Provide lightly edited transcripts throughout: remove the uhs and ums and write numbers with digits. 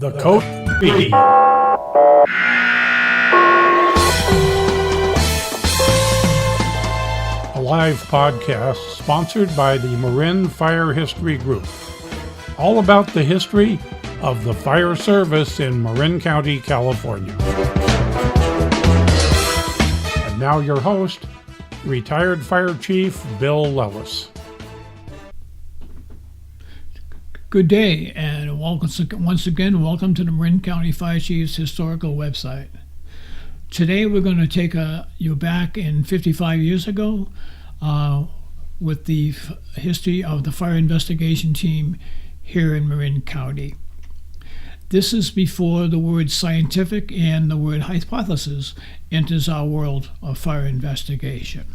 The Code B. A live podcast sponsored by the Marin Fire History Group. All about the history of the fire service in Marin County, California. And now your host, retired Fire Chief Bill Lellis. Good day, and once again, welcome to the Marin County Fire Chief's historical website. Today we're going to take you back in 55 years ago with the history of the fire investigation team here in Marin County. This is before the word scientific and the word hypothesis enters our world of fire investigation.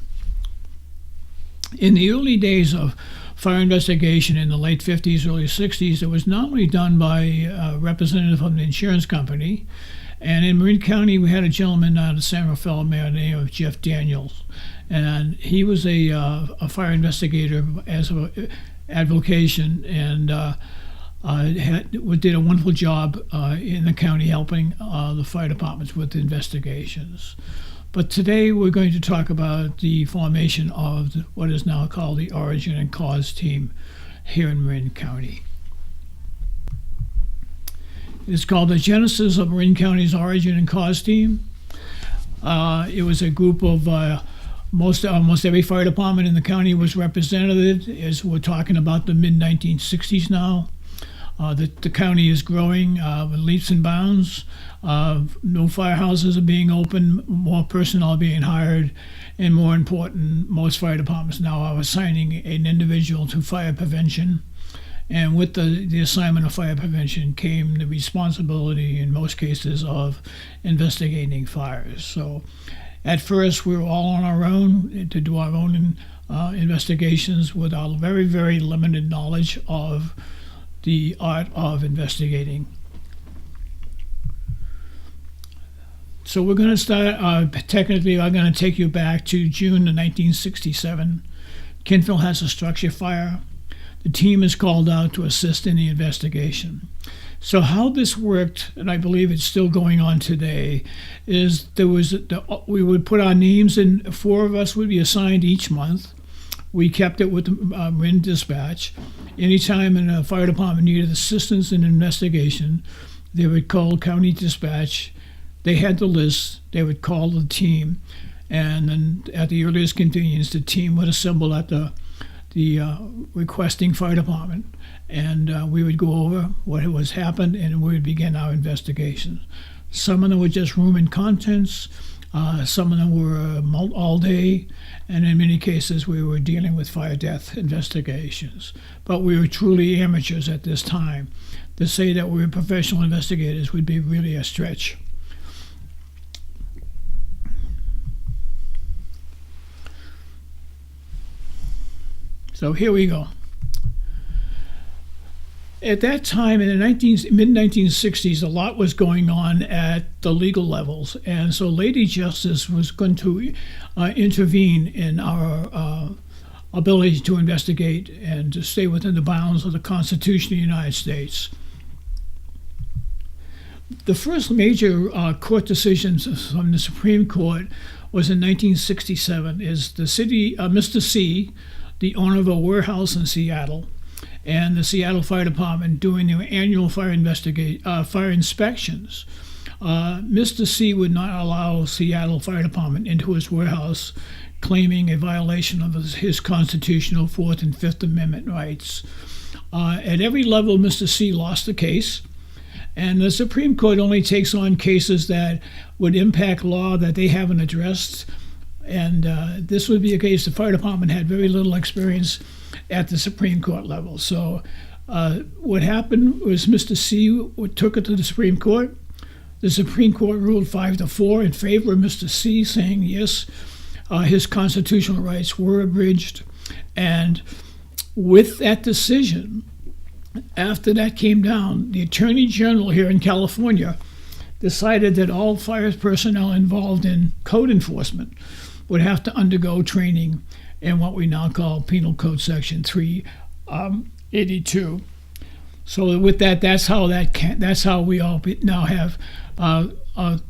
In the early days of fire investigation in the late 50s, early 60s, it was not only done by a representative from the insurance company, and in Marin County we had a gentleman out of San Rafael by the name of Jeff Daniels, and he was a fire investigator as an avocation, and did a wonderful job in the county helping the fire departments with investigations. But today we're going to talk about the formation of what is now called the Origin and Cause Team here in Marin County. It's called the Genesis of Marin County's Origin and Cause Team. It was a group of almost every fire department in the county was represented, as we're talking about the mid-1960s now. The county is growing with leaps and bounds. No firehouses are being opened, more personnel being hired, and more important, most fire departments now are assigning an individual to fire prevention. And with the assignment of fire prevention came the responsibility, in most cases, of investigating fires. So at first, we were all on our own to do our own investigations with our very, very limited knowledge of the art of investigating. So we're going to start, technically I'm going to take you back to June of 1967. Kentville has a structure fire. The team is called out to assist in the investigation. So how this worked, and I believe it's still going on today, is we would put our names in, 4 of us would be assigned each month. We kept it with the Marin Dispatch. Anytime a fire department needed assistance in an investigation, they would call County Dispatch. They had the list. They would call the team, and then at the earliest convenience, the team would assemble at the requesting fire department, and we would go over what was happened, and we would begin our investigations. Some of them were just room and contents. Some of them were all day, and in many cases we were dealing with fire death investigations. But we were truly amateurs at this time. To say that we were professional investigators would be really a stretch. So here we go. At that time, in the mid-1960s, a lot was going on at the legal levels, and so Lady Justice was going to intervene in our ability to investigate and to stay within the bounds of the Constitution of the United States. The first major court decisions from the Supreme Court was in 1967. Is the city, Mr. C, the owner of a warehouse in Seattle, and the Seattle Fire Department doing their annual fire inspections. Mr. C would not allow Seattle Fire Department into his warehouse, claiming a violation of his constitutional 4th and 5th Amendment rights. At every level, Mr. C lost the case, and the Supreme Court only takes on cases that would impact law that they haven't addressed. And this would be a case the fire department had very little experience at the Supreme Court level. So what happened was Mr. C took it to the Supreme Court. The Supreme Court ruled 5-4 in favor of Mr. C, saying yes, his constitutional rights were abridged. And with that decision, after that came down, the Attorney General here in California decided that all fire personnel involved in code enforcement would have to undergo training in what we now call Penal Code Section 382. So with that, that's how we all now have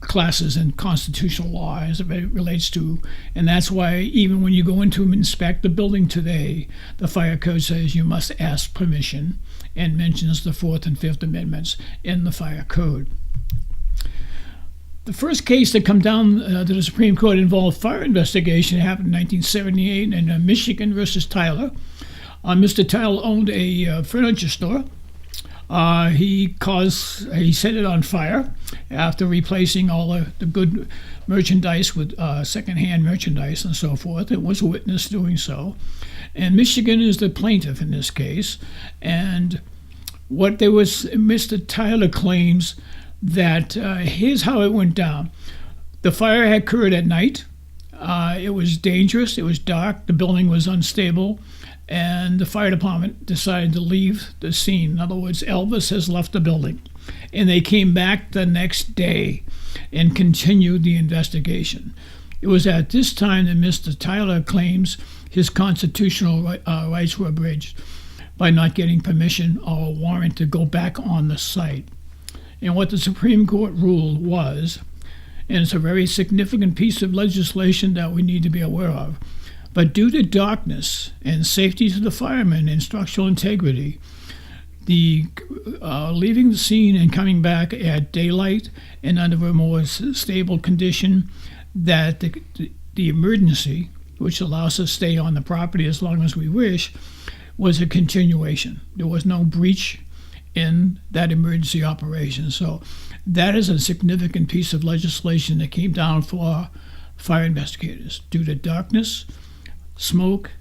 classes in constitutional law as it relates to, and that's why even when you go in to inspect the building today, the fire code says you must ask permission and mentions the Fourth and Fifth Amendments in the fire code. The first case that come down to the Supreme Court involved fire investigation. It happened in 1978 in Michigan versus Tyler. Mr. Tyler owned a furniture store. He set it on fire after replacing all the good merchandise with secondhand merchandise and so forth. It was a witness doing so. And Michigan is the plaintiff in this case. And Mr. Tyler claims that here's how it went down. The fire had occurred at night. It was dangerous. It was dark. The building was unstable. And the fire department decided to leave the scene. In other words, Elvis has left the building. And they came back the next day and continued the investigation. It was at this time that Mr. Tyler claims his constitutional rights were abridged by not getting permission or a warrant to go back on the site. And what the Supreme Court ruled was, and it's a very significant piece of legislation that we need to be aware of, but due to darkness and safety to the firemen and structural integrity, the leaving the scene and coming back at daylight and under a more stable condition, that the emergency, which allows us to stay on the property as long as we wish, was a continuation. There was no breach in that emergency operation. So that is a significant piece of legislation that came down for fire investigators. Due to darkness, smoke,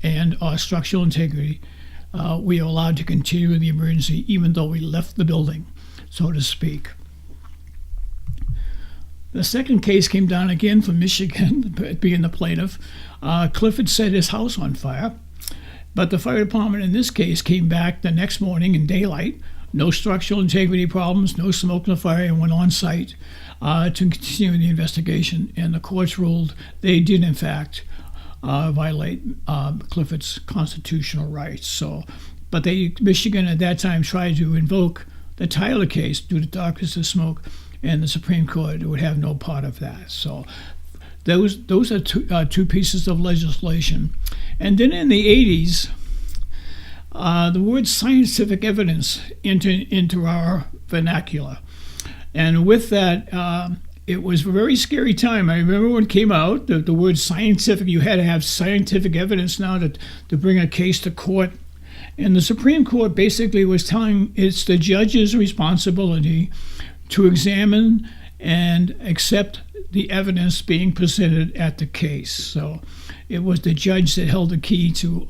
and structural integrity, we are allowed to continue the emergency even though we left the building, so to speak. The second case came down again from Michigan, being the plaintiff. Clifford set his house on fire, but the fire department in this case came back the next morning in daylight, no structural integrity problems, no smoke in the fire, and went on site to continue the investigation. And the courts ruled they did, in fact, violate Clifford's constitutional rights. So, but Michigan at that time tried to invoke the Tyler case due to darkness of smoke, and the Supreme Court would have no part of that. So those are two pieces of legislation. And then in the 80s, the word scientific evidence entered into our vernacular. And with that, it was a very scary time. I remember when it came out, the word scientific, you had to have scientific evidence now to bring a case to court. And the Supreme Court basically was telling it's the judge's responsibility to examine and accept the evidence being presented at the case. So it was the judge that held the key to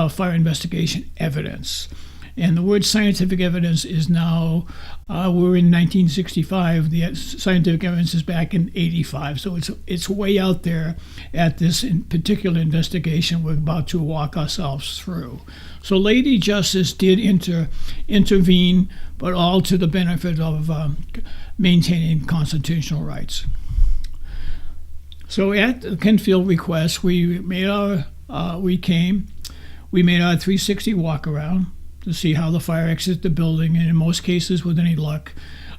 fire investigation evidence. And the word scientific evidence is now, we're in 1965, the scientific evidence is back in 85. So it's way out there at this particular investigation we're about to walk ourselves through. So Lady Justice did intervene, but all to the benefit of maintaining constitutional rights. So at the Kentfield request, we made our 360 walk around to see how the fire exits the building, and in most cases, with any luck,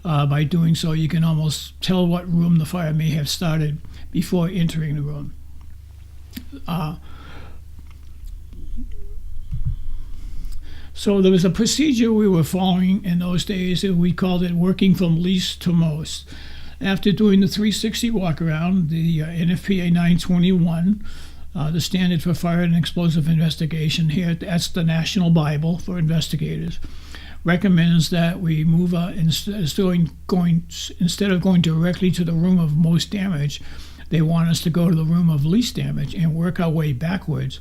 by doing so, you can almost tell what room the fire may have started before entering the room. So there was a procedure we were following in those days, and we called it working from least to most. After doing the 360 walk around, the NFPA 921, the standard for fire and explosive investigation here, that's the national Bible for investigators, recommends that we move instead of going directly to the room of most damage, they want us to go to the room of least damage and work our way backwards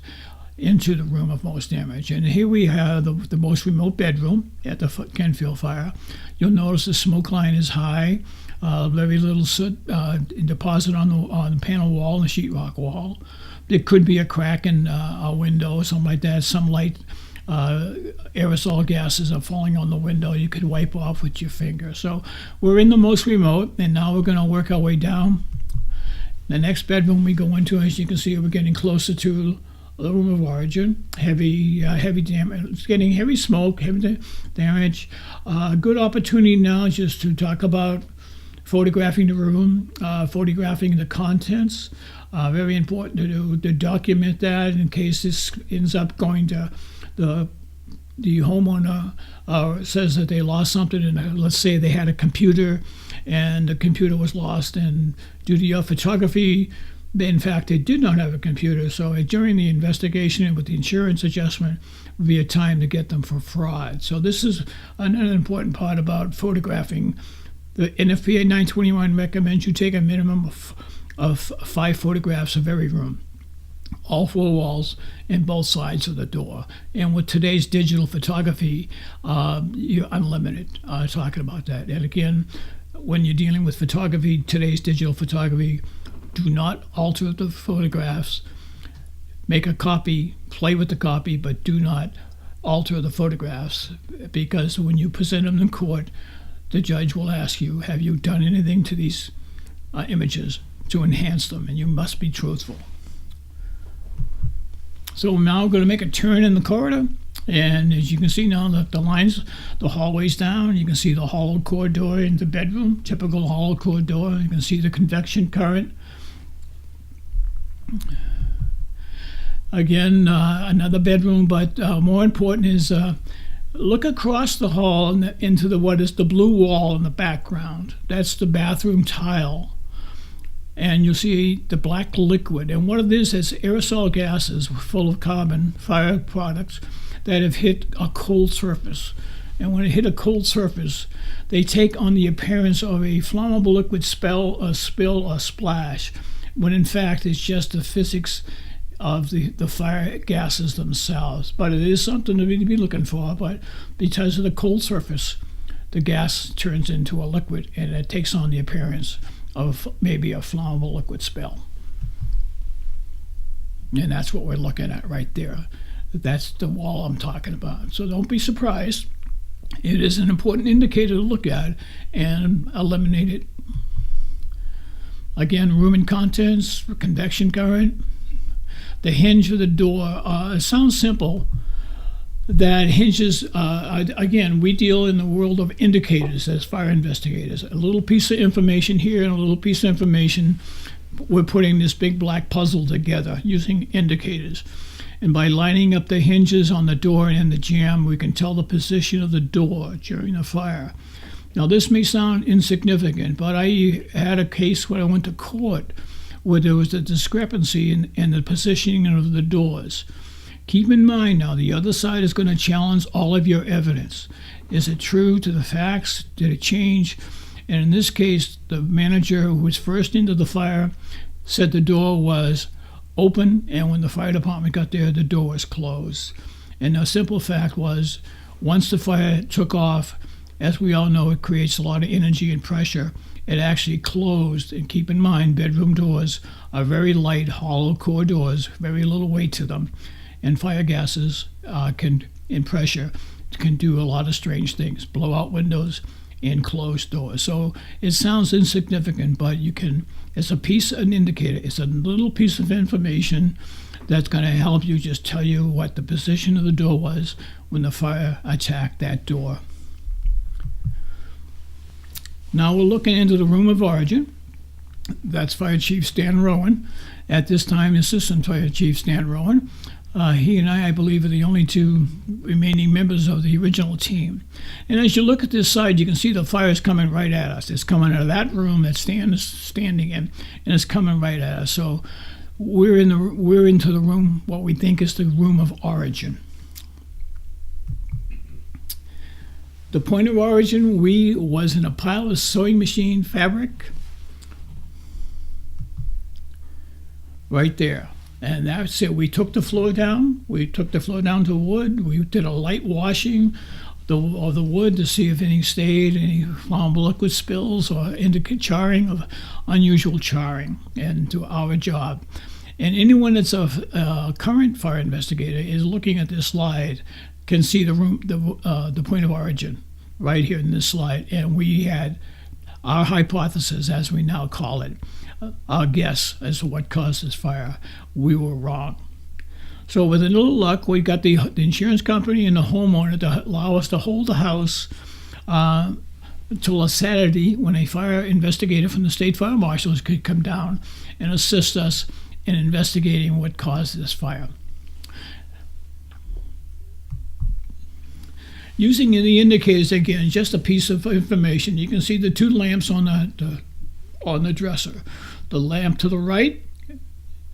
into the room of most damage. And here we have the most remote bedroom at the Kentfield fire. You'll notice the smoke line is high, very little soot deposit on the panel wall and the sheetrock wall. There could be a crack in a window or something like that. Some light aerosol gases are falling on the window. You could wipe off with your finger. So we're in the most remote, and now we're going to work our way down. The next bedroom we go into, as you can see, we're getting closer to the room of origin. Heavy damage. It's getting heavy smoke, heavy damage. Good opportunity now just to talk about photographing the room, photographing the contents. Very important to document that in case this ends up going to the homeowner says that they lost something, and let's say they had a computer and the computer was lost, and due to your photography, in fact, they did not have a computer. So during the investigation with the insurance adjustment would be a time to get them for fraud. So this is another important part about photographing. The NFPA 921 recommends you take a minimum of 5 photographs of every room, all 4 walls and both sides of the door. And with today's digital photography, you're unlimited talking about that. And again, when you're dealing with photography, today's digital photography, do not alter the photographs. Make a copy, play with the copy, but do not alter the photographs, because when you present them in court, the judge will ask you, have you done anything to these images to enhance them? And you must be truthful. So now we're going to make a turn in the corridor. And as you can see now, the lines, the hallway's down. You can see the hollow core door in the bedroom, typical hollow core door. You can see the convection current. Again, another bedroom, but more important is look across the hall into what is the blue wall in the background. That's the bathroom tile. And you'll see the black liquid. And what it is aerosol gases full of carbon, fire products, that have hit a cold surface. And when it hit a cold surface, they take on the appearance of a flammable liquid spill, or splash, when in fact it's just the physics of the fire gases themselves. But it is something to be looking for. But because of the cold surface, the gas turns into a liquid, and it takes on the appearance of maybe a flammable liquid spill. And that's what we're looking at right there. That's the wall I'm talking about. So don't be surprised. It is an important indicator to look at and eliminate it. Again, room and contents, convection current. The hinge of the door, it sounds simple. That hinges, again, we deal in the world of indicators as fire investigators. A little piece of information here and a little piece of information. We're putting this big black puzzle together using indicators. And by lining up the hinges on the door and the jamb, we can tell the position of the door during the fire. Now, this may sound insignificant, but I had a case when I went to court where there was a discrepancy in the positioning of the doors. Keep in mind now, the other side is going to challenge all of your evidence. Is it true to the facts? Did it change? And in this case, the manager who was first into the fire said the door was open, and when the fire department got there, the door was closed. And the simple fact was, once the fire took off, as we all know, it creates a lot of energy and pressure. It actually closed. And keep in mind, bedroom doors are very light, hollow core doors, very little weight to them. And fire gases in pressure can do a lot of strange things, blow out windows and close doors. So it sounds insignificant, but it's an indicator. It's a little piece of information that's going to help you just tell you what the position of the door was when the fire attacked that door. Now we're looking into the room of origin. That's Fire Chief Stan Rowan. At this time, Assistant Fire Chief Stan Rowan. He and I believe, are the only 2 remaining members of the original team. And as you look at this side, you can see the fire is coming right at us. It's coming out of that room that Stan is standing in, and it's coming right at us. So we're into the room, what we think is the room of origin. The point of origin was in a pile of sewing machine fabric right there. And that's it. We took the floor down. We took the floor down to wood. We did a light washing of the wood to see if any stayed, any flammable liquid spills, or indicate charring of unusual charring, and do our job. And anyone that's a current fire investigator is looking at this slide can see the point of origin right here in this slide. And we had our hypothesis, as we now call it, our guess as to what caused this fire. We were wrong. So with a little luck, we got the insurance company and the homeowner to allow us to hold the house until a Saturday when a fire investigator from the state fire marshals could come down and assist us in investigating what caused this fire. Using the indicators again, just a piece of information. You can see the two lamps on the dresser. The lamp to the right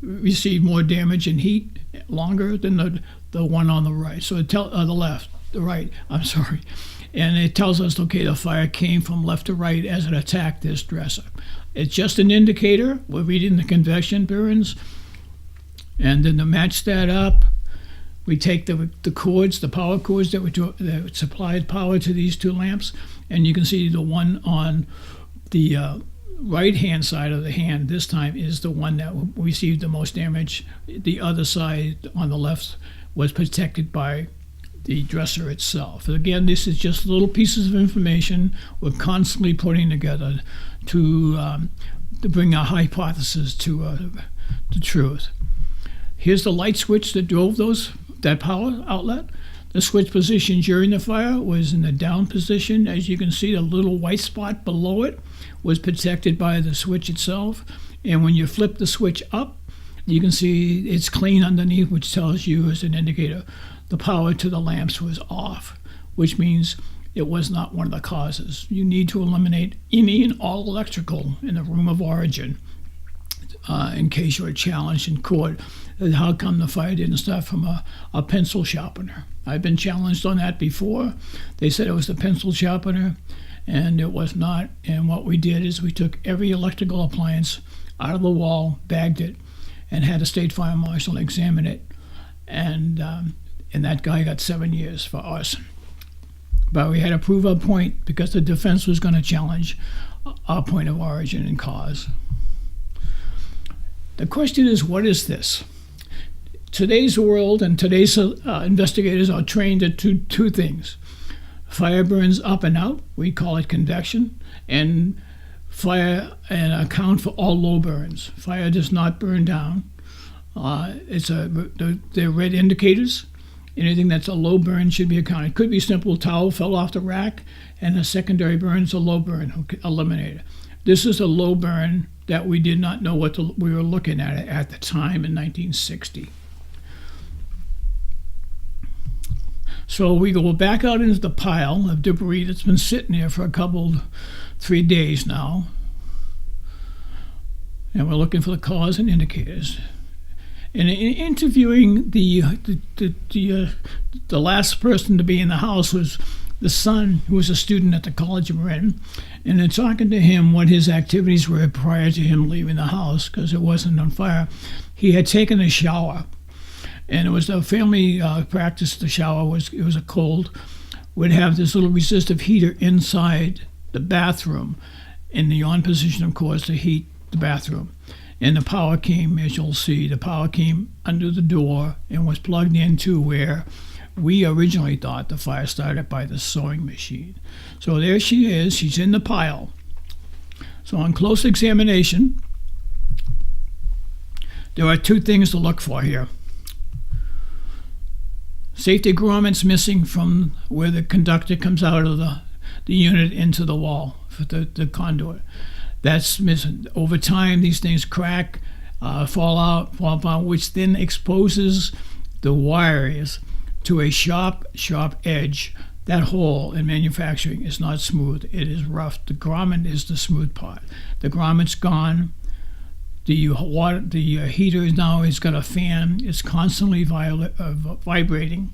received more damage and heat longer than the one on the right. So the right. I'm sorry. And it tells us, okay, the fire came from left to right as it attacked this dresser. It's just an indicator. We're reading the convection burns. And then to match that up, we take the cords, the power cords that supplied power to these two lamps, and you can see the one on the right-hand side of the hand this time is the one that received the most damage. The other side on the left was protected by the dresser itself. And again, this is just little pieces of information we're constantly putting together to bring our hypothesis to the truth. Here's the light switch that drove that power outlet. The switch position during the fire was in the down position. As you can see, the little white spot below it was protected by the switch itself. And when you flip the switch up, you can see it's clean underneath, which tells you as an indicator the power to the lamps was off, which means it was not one of the causes. You need to eliminate any and all electrical in the room of origin in case you're challenged in court. How come the fire didn't start from a pencil sharpener? I've been challenged on that before. They said it was the pencil sharpener, and it was not. And what we did is we took every electrical appliance out of the wall, bagged it, and had a state fire marshal examine it. And that guy got 7 years for arson. But we had to prove our point because the defense was going to challenge our point of origin and cause. The question is, what is this? Today's world and today's investigators are trained at two things. Fire burns up and out, we call it convection, and fire and account for all low burns. Fire does not burn down. They're red indicators. Anything that's a low burn should be accounted. It could be simple, towel fell off the rack, and a secondary burn is a low burn, eliminated. This is a low burn that we did not know what we were looking at the time in 1960. So we go back out into the pile of debris that's been sitting there for 3 days now, and we're looking for the cause and indicators. And in interviewing the last person to be in the house was the son, who was a student at the College of Marin, and in talking to him what his activities were prior to him leaving the house, because it wasn't on fire, he had taken a shower. And it was a family practice. The shower was a cold, would have this little resistive heater inside the bathroom, in the on position, of course, to heat the bathroom. And the power came, as you'll see, the power came under the door and was plugged into where we originally thought the fire started by the sewing machine. So there she is. She's in the pile. So on close examination, there are two things to look for here. Safety grommets missing from where the conductor comes out of the unit into the wall for the conduit. That's missing. Over time, these things crack, fall out, which then exposes the wires to a sharp edge. That hole in manufacturing is not smooth. It is rough. The grommet is the smooth part. The grommet's gone. The heater now has got a fan. It's constantly vibrating,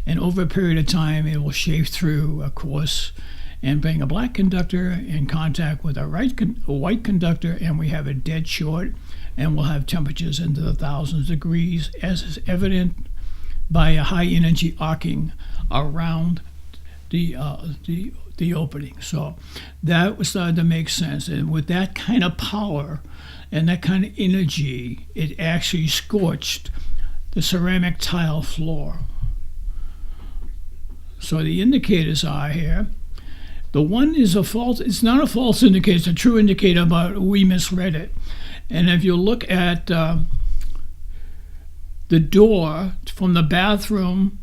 and over a period of time, it will shave through, of course, and bring a black conductor in contact with a white conductor, and we have a dead short, and we'll have temperatures into the thousands of degrees, as is evident by a high energy arcing around the opening. So that was starting to make sense, and with that kind of power and that kind of energy, it actually scorched the ceramic tile floor. So the indicators are here. The one is it's not a false indicator, it's a true indicator, but we misread it. And if you look at the door from the bathroom,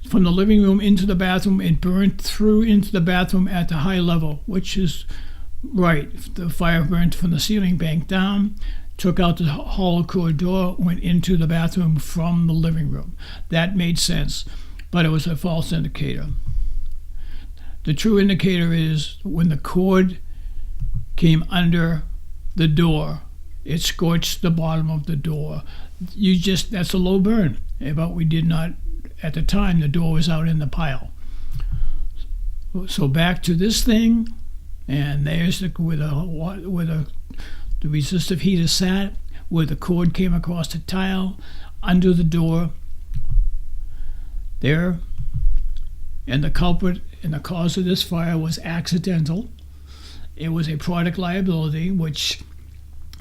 from the living room into the bathroom, it burned through into the bathroom at the high level, which is right. The fire burned from the ceiling bank down, took out the hollow core door, went into the bathroom from the living room. That made sense, but it was a false indicator. The true indicator is when the cord came under the door, it scorched the bottom of the door. That's a low burn, but we did not, at the time, the door was out in the pile. So back to this thing, and there's where the resistive heater sat, where the cord came across the tile, under the door, there. And the culprit and the cause of this fire was accidental. It was a product liability, which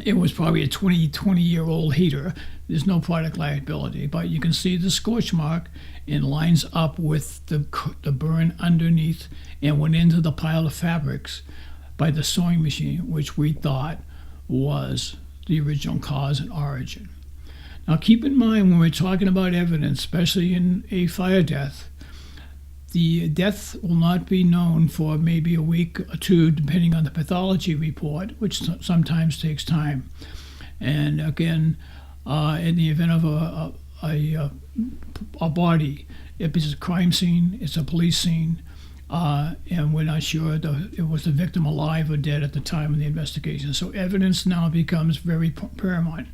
it was probably a 20-year-old heater. There's no product liability, but you can see the scorch mark and lines up with the burn underneath and went into the pile of fabrics by the sewing machine, which we thought was the original cause and origin. Now keep in mind when we're talking about evidence, especially in a fire death, the death will not be known for maybe a week or two, depending on the pathology report, which sometimes takes time. And again, in the event of a body, if it's a crime scene, it's a police scene, and we're not sure it was the victim alive or dead at the time of the investigation. So evidence now becomes very paramount.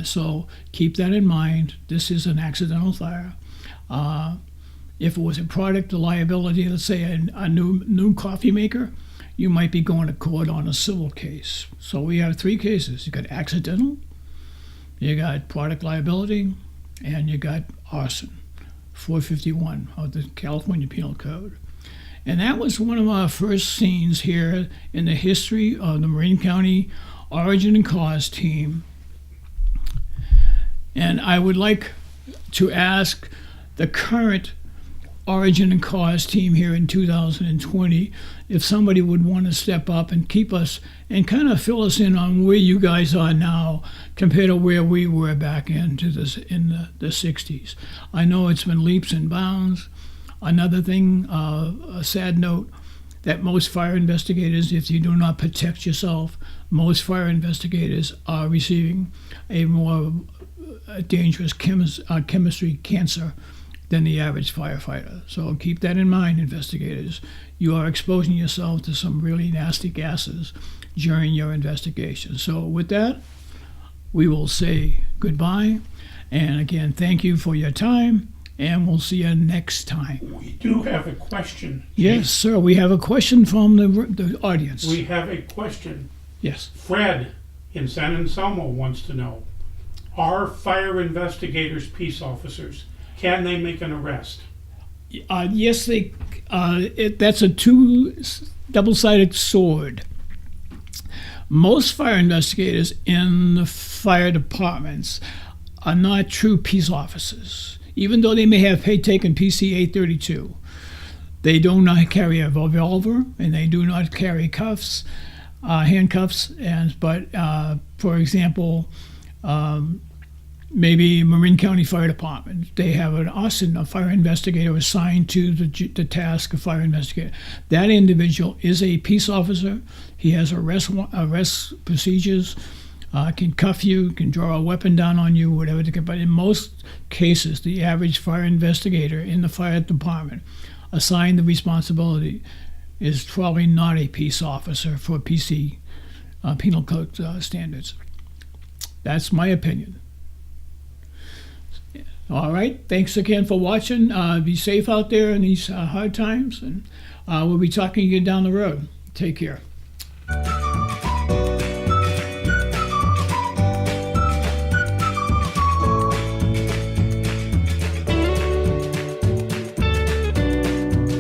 So keep that in mind. This is an accidental fire. If it was a product of liability, let's say a new coffee maker, you might be going to court on a civil case. So we have three cases. You got accidental, you got product liability, and you got arson, 451 of the California Penal Code. And that was one of our first scenes here in the history of the Marin County Origin and Cause team. And I would like to ask the current Origin and Cause team here in 2020 if somebody would want to step up and keep us and kind of fill us in on where you guys are now compared to where we were back in the 60s. I know it's been leaps and bounds. Another thing, a sad note, that most fire investigators, if you do not protect yourself, most fire investigators are receiving a more dangerous chemistry cancer than the average firefighter. So keep that in mind, investigators. You are exposing yourself to some really nasty gases during your investigation. So with that, we will say goodbye. And again, thank you for your time, and we'll see you next time. We do have a question. Yes, sir. We have a question from the audience. We have a question. Yes. Fred in San Anselmo wants to know, are fire investigators peace officers? Can they make an arrest? Yes, they. That's a double-sided sword. Most fire investigators in the fire departments are not true peace officers, even though they may have taken PC 832. They do not carry a revolver, and they do not carry handcuffs. But for example, maybe Marin County Fire Department, they have a fire investigator assigned to the task of fire investigator. That individual is a peace officer. He has arrest procedures, can cuff you, can draw a weapon down on you, whatever. But in most cases, the average fire investigator in the fire department assigned the responsibility is probably not a peace officer for PC penal code standards. That's my opinion. All right. Thanks again for watching. Be safe out there in these hard times, and we'll be talking again down the road. Take care.